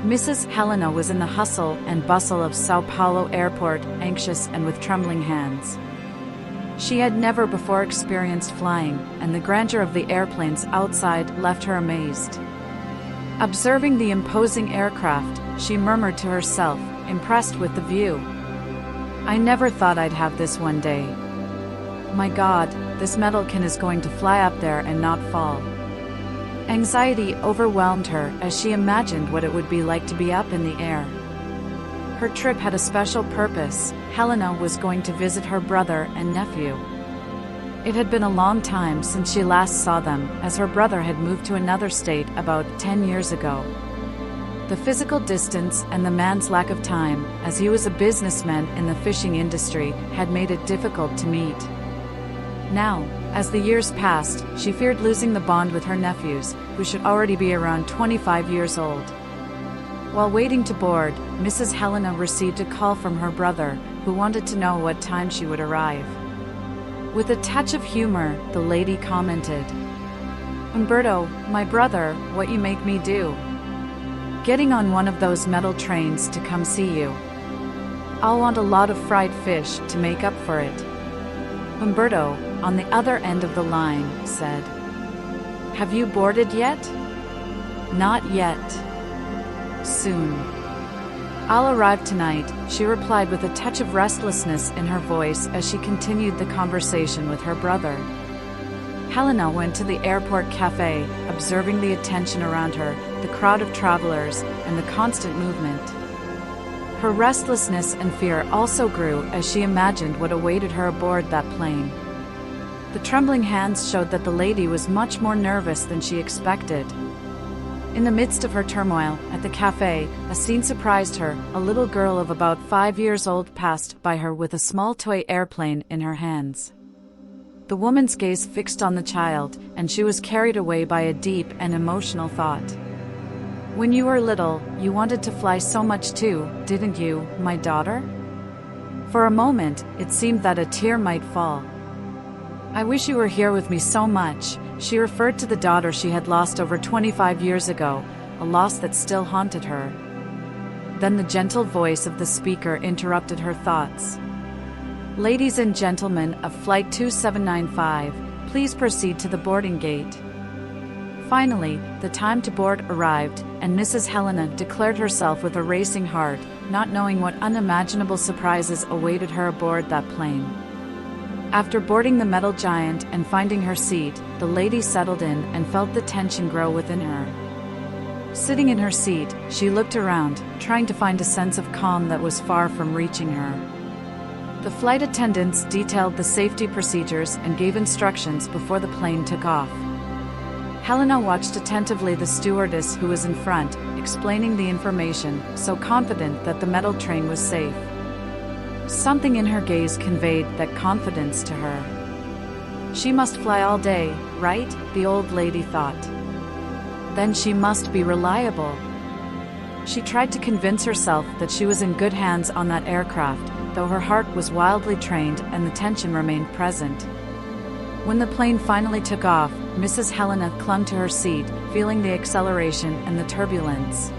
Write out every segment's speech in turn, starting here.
Mrs. Helena was in the hustle and bustle of Sao Paulo airport, anxious and with trembling hands. She had never before experienced flying, and the grandeur of the airplanes outside left her amazed. Observing the imposing aircraft, she murmured to herself, impressed with the view. "I never thought I'd have this one day. My God, this metalkin is going to fly up there and not fall." Anxiety overwhelmed her as she imagined what it would be like to be up in the air. Her trip had a special purpose. Helena was going to visit her brother and nephew. It had been a long time since she last saw them, as her brother had moved to another state about 10 years ago. The physical distance and the man's lack of time, as he was a businessman in the fishing industry, had made it difficult to meet. Now, as the years passed, she feared losing the bond with her nephews, who should already be around 25 years old. While waiting to board, Mrs. Helena received a call from her brother, who wanted to know what time she would arrive. With a touch of humor, the lady commented, "Umberto, my brother, what you make me do. Getting on one of those metal trains to come see you. I'll want a lot of fried fish to make up for it." Umberto, on the other end of the line, said, "Have you boarded yet?" "Not yet. Soon. I'll arrive tonight," she replied with a touch of restlessness in her voice as she continued the conversation with her brother. Helena went to the airport cafe, observing the attention around her, the crowd of travelers, and the constant movement. Her restlessness and fear also grew as she imagined what awaited her aboard that plane. The trembling hands showed that the lady was much more nervous than she expected. In the midst of her turmoil, at the cafe, a scene surprised her. A little girl of about 5 years old passed by her with a small toy airplane in her hands. The woman's gaze fixed on the child, and she was carried away by a deep and emotional thought. "When you were little, you wanted to fly so much too, didn't you, my daughter?" For a moment, it seemed that a tear might fall. "I wish you were here with me so much." She referred to the daughter she had lost over 25 years ago, a loss that still haunted her. Then the gentle voice of the speaker interrupted her thoughts. "Ladies and gentlemen of Flight 2795, please proceed to the boarding gate." Finally, the time to board arrived, and Mrs. Helena declared herself with a racing heart, not knowing what unimaginable surprises awaited her aboard that plane. After boarding the metal giant and finding her seat, the lady settled in and felt the tension grow within her. Sitting in her seat, she looked around, trying to find a sense of calm that was far from reaching her. The flight attendants detailed the safety procedures and gave instructions before the plane took off. Helena watched attentively the stewardess who was in front, explaining the information, so confident that the metal train was safe. Something in her gaze conveyed that confidence to her. She must fly all day, right? The old lady thought. Then she must be reliable. She tried to convince herself that she was in good hands on that aircraft, though her heart was wildly trained and the tension remained present. When the plane finally took off, Mrs. Helena clung to her seat, feeling the acceleration and the turbulence.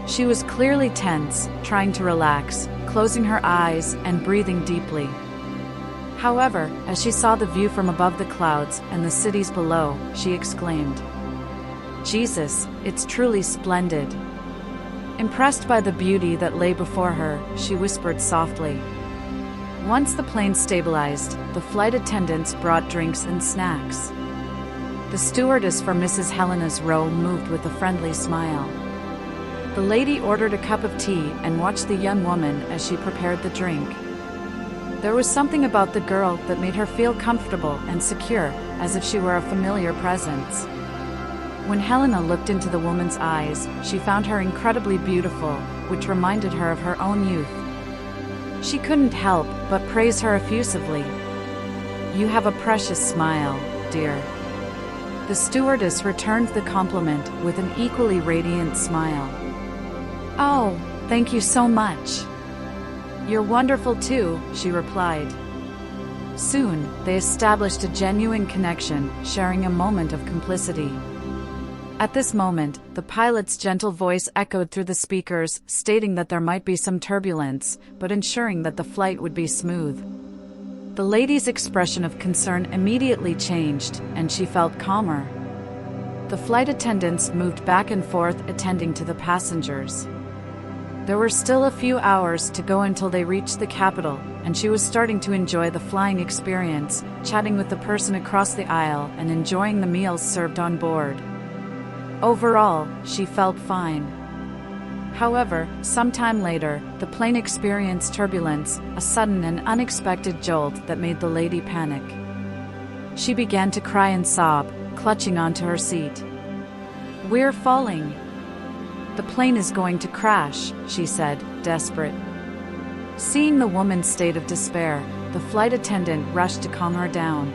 She was clearly tense, trying to relax, closing her eyes and breathing deeply. However, as she saw the view from above the clouds and the cities below, she exclaimed, "Jesus, it's truly splendid." Impressed by the beauty that lay before her, she whispered softly. Once the plane stabilized, the flight attendants brought drinks and snacks. The stewardess for Mrs. Helena's row moved with a friendly smile. The lady ordered a cup of tea and watched the young woman as she prepared the drink. There was something about the girl that made her feel comfortable and secure, as if she were a familiar presence. When Helena looked into the woman's eyes, she found her incredibly beautiful, which reminded her of her own youth. She couldn't help but praise her effusively. "You have a precious smile, dear." The stewardess returned the compliment with an equally radiant smile. "Oh, thank you so much. You're wonderful too," she replied. Soon, they established a genuine connection, sharing a moment of complicity. At this moment, the pilot's gentle voice echoed through the speakers, stating that there might be some turbulence, but ensuring that the flight would be smooth. The lady's expression of concern immediately changed, and she felt calmer. The flight attendants moved back and forth, attending to the passengers. There were still a few hours to go until they reached the capital, and she was starting to enjoy the flying experience, chatting with the person across the aisle and enjoying the meals served on board. Overall, she felt fine. However, sometime later, the plane experienced turbulence, a sudden and unexpected jolt that made the lady panic. She began to cry and sob, clutching onto her seat. "We're falling. The plane is going to crash," she said, desperate. Seeing the woman's state of despair, the flight attendant rushed to calm her down.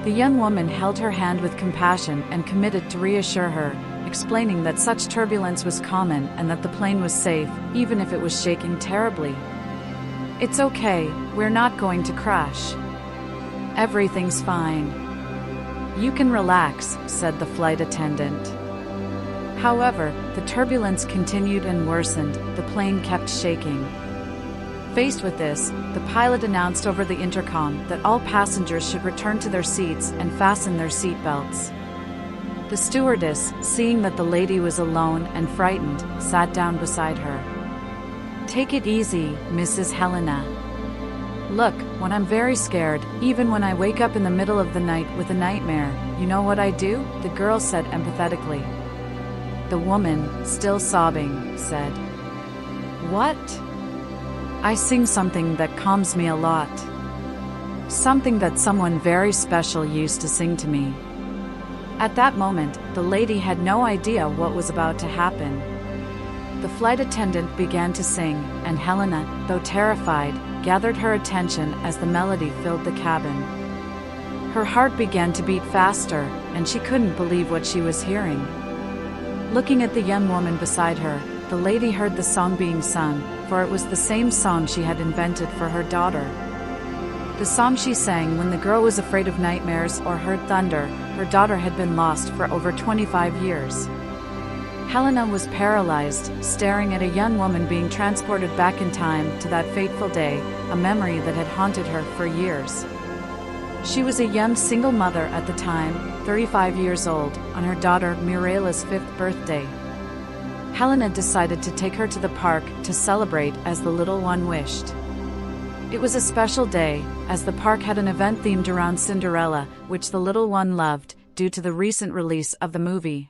The young woman held her hand with compassion and committed to reassure her, explaining that such turbulence was common and that the plane was safe, even if it was shaking terribly. "It's okay, we're not going to crash. Everything's fine. You can relax," said the flight attendant. However, the turbulence continued and worsened, the plane kept shaking. Faced with this, the pilot announced over the intercom that all passengers should return to their seats and fasten their seatbelts. The stewardess, seeing that the lady was alone and frightened, sat down beside her. "Take it easy, Mrs. Helena. Look, when I'm very scared, even when I wake up in the middle of the night with a nightmare, you know what I do?" the girl said empathetically. The woman, still sobbing, said, "What?" "I sing something that calms me a lot. Something that someone very special used to sing to me." At that moment, the lady had no idea what was about to happen. The flight attendant began to sing, and Helena, though terrified, gathered her attention as the melody filled the cabin. Her heart began to beat faster, and she couldn't believe what she was hearing. Looking at the young woman beside her, the lady heard the song being sung, for it was the same song she had invented for her daughter. The song she sang when the girl was afraid of nightmares or heard thunder. Her daughter had been lost for over 25 years. Helena was paralyzed, staring at a young woman being transported back in time to that fateful day, a memory that had haunted her for years. She was a young single mother at the time, 35 years old, on her daughter Mireille's 5th birthday. Helena decided to take her to the park to celebrate as the little one wished. It was a special day, as the park had an event themed around Cinderella, which the little one loved, due to the recent release of the movie.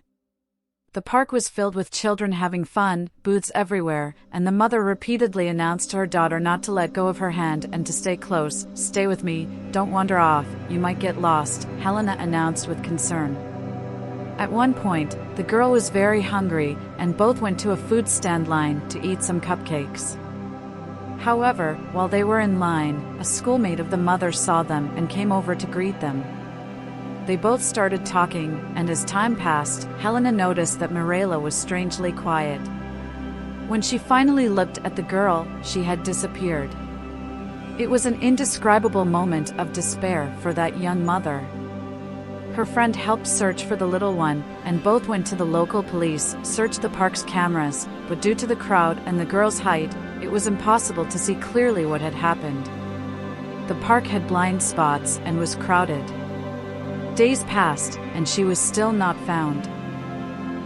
The park was filled with children having fun, booths everywhere, and the mother repeatedly announced to her daughter not to let go of her hand and to stay close. "Stay with me, don't wander off, you might get lost," Helena announced with concern. At one point, the girl was very hungry, and both went to a food stand line to eat some cupcakes. However, while they were in line, a schoolmate of the mother saw them and came over to greet them. They both started talking, and as time passed, Helena noticed that Mireille was strangely quiet. When she finally looked at the girl, she had disappeared. It was an indescribable moment of despair for that young mother. Her friend helped search for the little one, and both went to the local police, searched the park's cameras, but due to the crowd and the girl's height, it was impossible to see clearly what had happened. The park had blind spots and was crowded. Days passed, and she was still not found.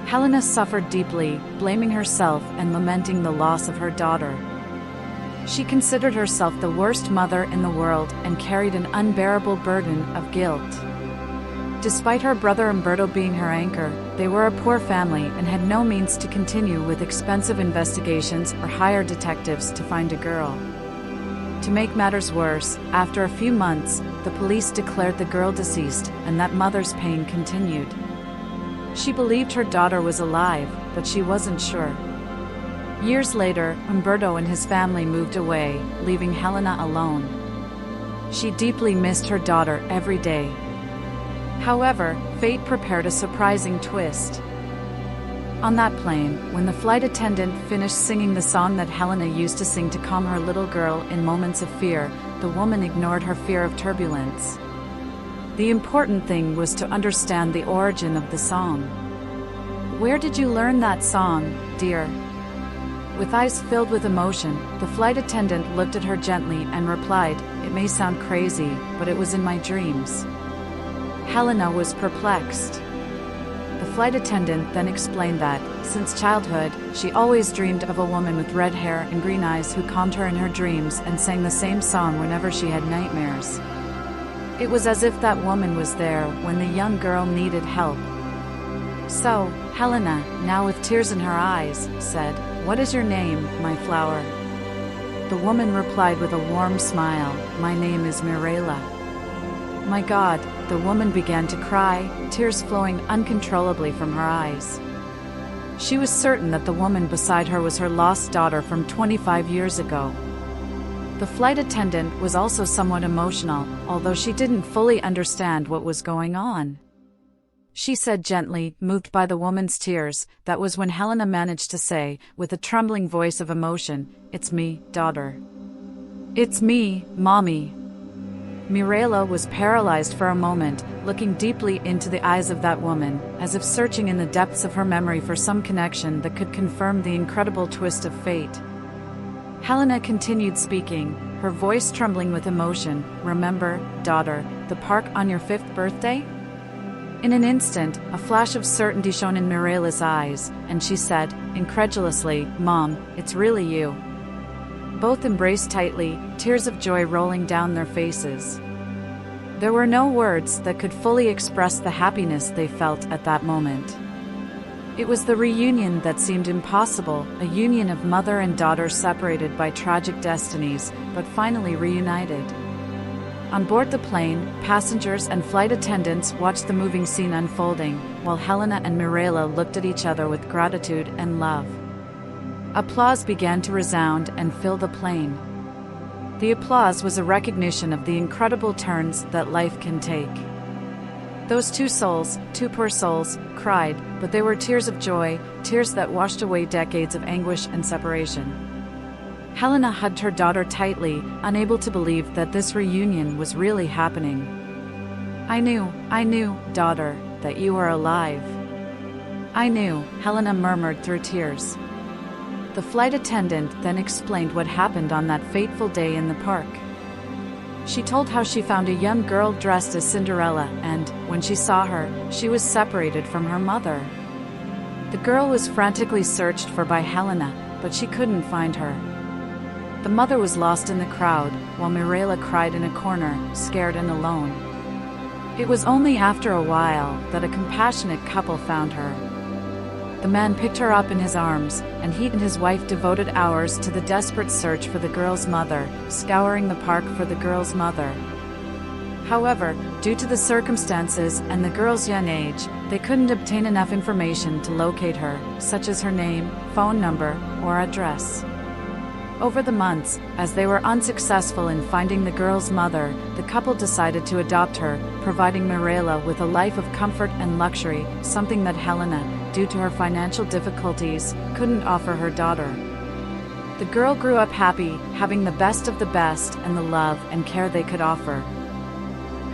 Helena suffered deeply, blaming herself and lamenting the loss of her daughter. She considered herself the worst mother in the world and carried an unbearable burden of guilt. Despite her brother Umberto being her anchor, they were a poor family and had no means to continue with expensive investigations or hire detectives to find a girl. To make matters worse, after a few months, the police declared the girl deceased, and that mother's pain continued. She believed her daughter was alive, but she wasn't sure. Years later, Umberto and his family moved away, leaving Helena alone. She deeply missed her daughter every day. However, fate prepared a surprising twist. On that plane, when the flight attendant finished singing the song that Helena used to sing to calm her little girl in moments of fear, the woman ignored her fear of turbulence. The important thing was to understand the origin of the song. Where did you learn that song, dear? With eyes filled with emotion, the flight attendant looked at her gently and replied, "It may sound crazy, but it was in my dreams." Helena was perplexed. The flight attendant then explained that, since childhood, she always dreamed of a woman with red hair and green eyes who calmed her in her dreams and sang the same song whenever she had nightmares. It was as if that woman was there when the young girl needed help. So, Helena, now with tears in her eyes, said, "What is your name, my flower?" The woman replied with a warm smile, "My name is Mirella." My God, the woman began to cry, tears flowing uncontrollably from her eyes. She was certain that the woman beside her was her lost daughter from 25 years ago. The flight attendant was also somewhat emotional, although she didn't fully understand what was going on. She said gently, moved by the woman's tears, that was when Helena managed to say, with a trembling voice of emotion, "It's me, daughter. It's me, mommy." Mirella was paralyzed for a moment, looking deeply into the eyes of that woman, as if searching in the depths of her memory for some connection that could confirm the incredible twist of fate. Helena continued speaking, her voice trembling with emotion. "Remember, daughter, the park on your 5th birthday?" In an instant, a flash of certainty shone in Mirella's eyes, and she said, incredulously, "Mom, it's really you." Both embraced tightly, tears of joy rolling down their faces. There were no words that could fully express the happiness they felt at that moment. It was the reunion that seemed impossible, a union of mother and daughter separated by tragic destinies, but finally reunited. On board the plane, passengers and flight attendants watched the moving scene unfolding, while Helena and Mirella looked at each other with gratitude and love. Applause began to resound and fill the plane. The applause was a recognition of the incredible turns that life can take. Those two poor souls, cried, but they were tears of joy, tears that washed away decades of anguish and separation. Helena hugged her daughter tightly, unable to believe that this reunion was really happening. I knew, daughter, that you were alive. I knew," Helena murmured through tears. The flight attendant then explained what happened on that fateful day in the park. She told how she found a young girl dressed as Cinderella and, when she saw her, she was separated from her mother. The girl was frantically searched for by Helena, but she couldn't find her. The mother was lost in the crowd, while Mirella cried in a corner, scared and alone. It was only after a while that a compassionate couple found her. The man picked her up in his arms, and he and his wife devoted hours to the desperate search for the girl's mother, scouring the park for the girl's mother. However, due to the circumstances and the girl's young age, they couldn't obtain enough information to locate her, such as her name, phone number, or address. Over the months, as they were unsuccessful in finding the girl's mother, the couple decided to adopt her, providing Mirella with a life of comfort and luxury, something that Helena, due to her financial difficulties, couldn't offer her daughter. The girl grew up happy, having the best of the best and the love and care they could offer.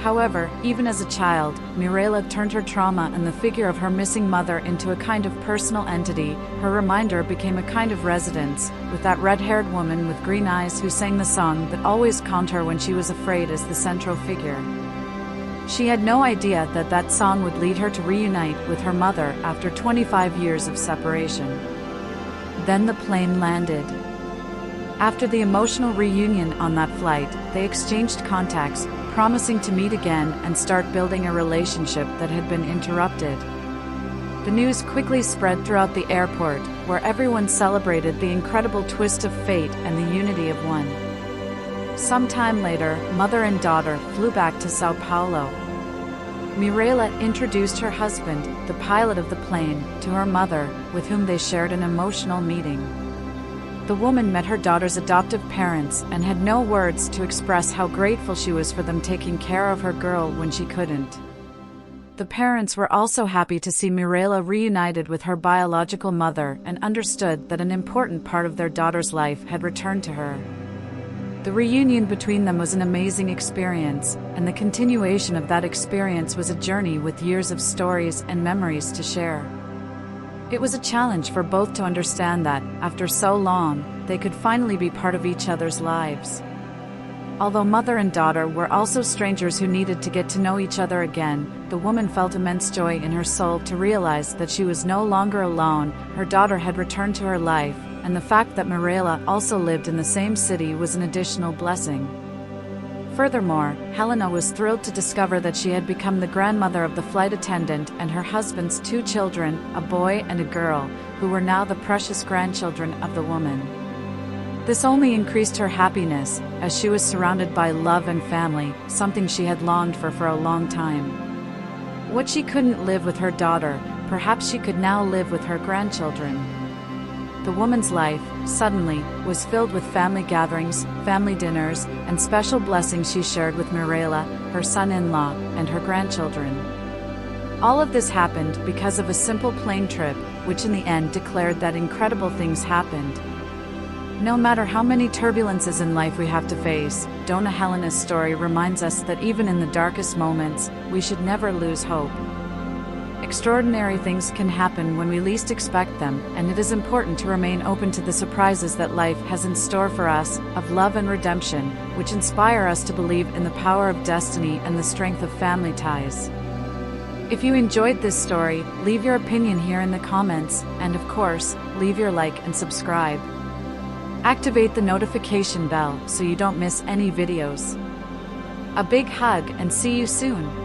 However, even as a child, Mirella turned her trauma and the figure of her missing mother into a kind of personal entity. Her reminder became a kind of residence, with that red-haired woman with green eyes who sang the song that always calmed her when she was afraid as the central figure. She had no idea that that song would lead her to reunite with her mother after 25 years of separation. Then the plane landed. After the emotional reunion on that flight, they exchanged contacts, promising to meet again and start building a relationship that had been interrupted. The news quickly spread throughout the airport, where everyone celebrated the incredible twist of fate and the unity of one. Some time later, mother and daughter flew back to Sao Paulo. Mirella introduced her husband, the pilot of the plane, to her mother, with whom they shared an emotional meeting. The woman met her daughter's adoptive parents and had no words to express how grateful she was for them taking care of her girl when she couldn't. The parents were also happy to see Mirella reunited with her biological mother and understood that an important part of their daughter's life had returned to her. The reunion between them was an amazing experience, and the continuation of that experience was a journey with years of stories and memories to share. It was a challenge for both to understand that, after so long, they could finally be part of each other's lives. Although mother and daughter were also strangers who needed to get to know each other again, the woman felt immense joy in her soul to realize that she was no longer alone. Her daughter had returned to her life, and the fact that Mirella also lived in the same city was an additional blessing. Furthermore, Helena was thrilled to discover that she had become the grandmother of the flight attendant and her husband's 2 children, a boy and a girl, who were now the precious grandchildren of the woman. This only increased her happiness, as she was surrounded by love and family, something she had longed for a long time. What she couldn't live with her daughter, perhaps she could now live with her grandchildren. The woman's life, suddenly, was filled with family gatherings, family dinners, and special blessings she shared with Mirella, her son-in-law, and her grandchildren. All of this happened because of a simple plane trip, which in the end declared that incredible things happened. No matter how many turbulences in life we have to face, Donna Helena's story reminds us that even in the darkest moments, we should never lose hope. Extraordinary things can happen when we least expect them, and it is important to remain open to the surprises that life has in store for us, of love and redemption, which inspire us to believe in the power of destiny and the strength of family ties. If you enjoyed this story, leave your opinion here in the comments, and of course, leave your like and subscribe. Activate the notification bell so you don't miss any videos. A big hug and see you soon!